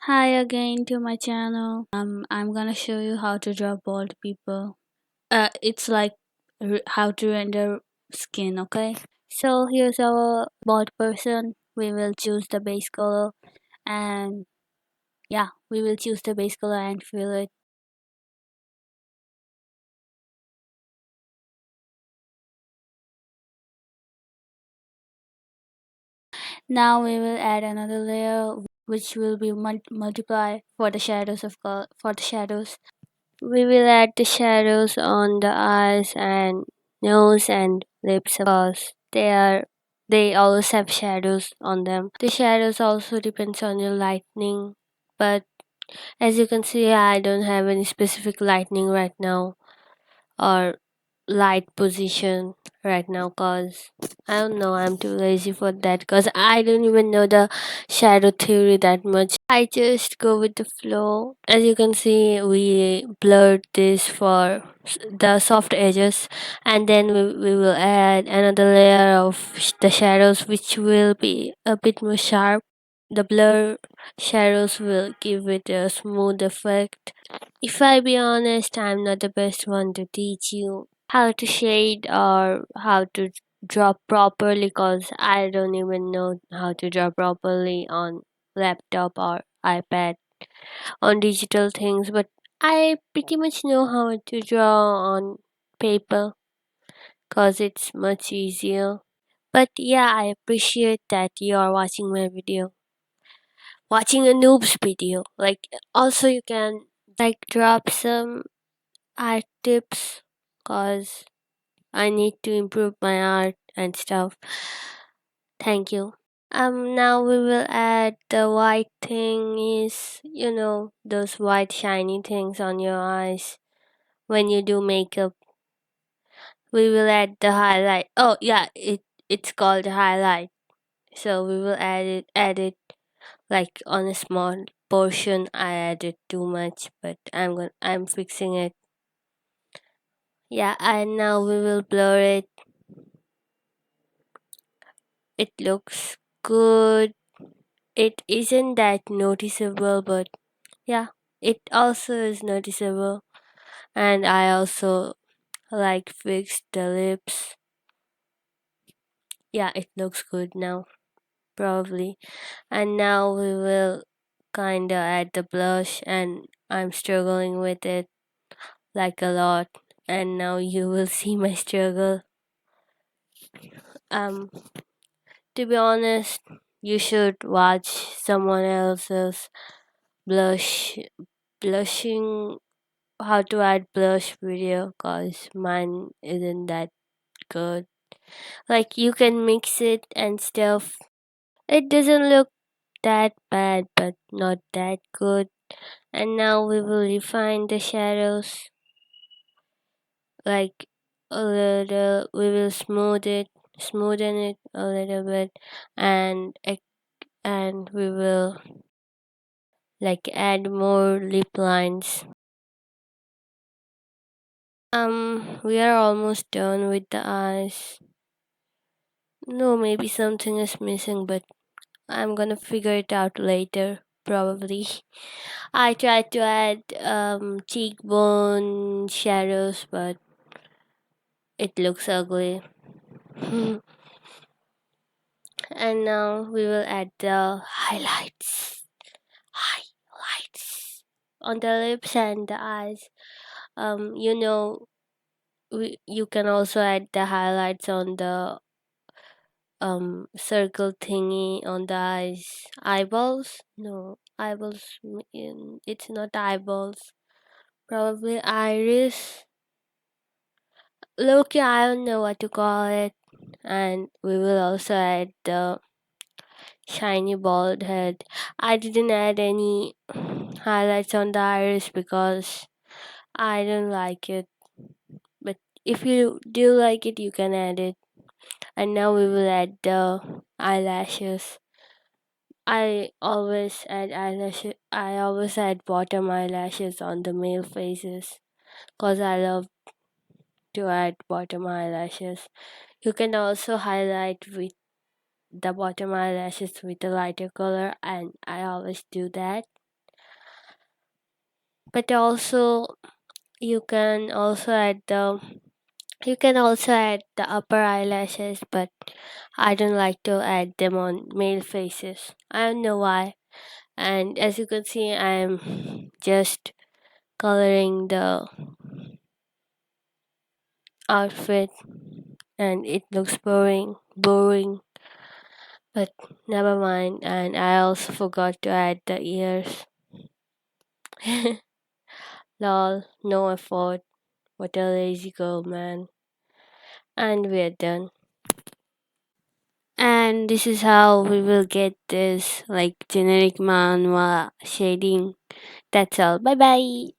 Hi again to my channel. I'm gonna show you how to draw bald people. It's like how to render skin. Okay. So here's our bald person. We will choose the base color, and yeah, we will choose the base color and fill it. Now we will add another layer, which will be multiply for the shadows of color. For the shadows, we will add the shadows on the eyes and nose and lips because they always have shadows on them. The shadows also depends on your lighting, but as you can see I don't have any specific lighting right now or light position right now cause I don't know, I'm too lazy for that because I don't even know the shadow theory that much. I just go with the flow. As you can see, we blurred this for the soft edges, and then we will add another layer of the shadows, which will be a bit more sharp. The blur shadows will give it a smooth effect. If I be honest, I'm not the best one to teach you how to shade or how to draw properly because I don't even know how to draw properly on laptop or iPad on digital things, but I pretty much know how to draw on paper because it's much easier. But yeah, I appreciate that you are watching my video, watching a noob's video. Like, also, you can like drop some art tips because I need to improve my art and stuff. Thank you. Now we will add the white thing is, those white shiny things on your eyes when you do makeup. We will add the highlight. Oh yeah, it's called highlight. So we will add it like on a small portion. I added too much, but I'm fixing it. Yeah, and now we will blur it. It looks good. It isn't that noticeable, but yeah, it also is noticeable. And I also like fixed the lips. Yeah, it looks good now, probably. And now we will kinda add the blush, and I'm struggling with it like a lot. And now you will see my struggle. Um, to be honest, you should watch someone else's blush blushing how to add blush video cause mine isn't that good. Like you can mix it and stuff. It doesn't look that bad but not that good. And now we will refine the shadows like a little. We will smoothen it a little bit, and we will like add more lip lines. We are almost done with the eyes. No, maybe something is missing, but I'm gonna figure it out later, probably. I tried to add cheekbone shadows, but it looks ugly. And now we will add the highlights. Highlights on the lips and the eyes. You know, you can also add the highlights on the circle thingy on the eyeballs. No, eyeballs. It's not eyeballs. Probably iris. Lowkey, I don't know what to call it. And we will also add the shiny bald head. I didn't add any highlights on the iris because I don't like it. But if you do like it, you can add it. And now we will add the eyelashes. I always add eyelashes. I always add bottom eyelashes on the male faces because I love to add bottom eyelashes. You can also highlight with the bottom eyelashes with a lighter color, and I always do that. But also you can also add the upper eyelashes, but I don't like to add them on male faces. I don't know why. And as you can see, I'm just coloring the outfit and it looks boring, but never mind. And I also forgot to add the ears. Lol, no effort. What a lazy girl, man. And we're done. And this is how we will get this like generic manhwa shading. That's all. Bye bye.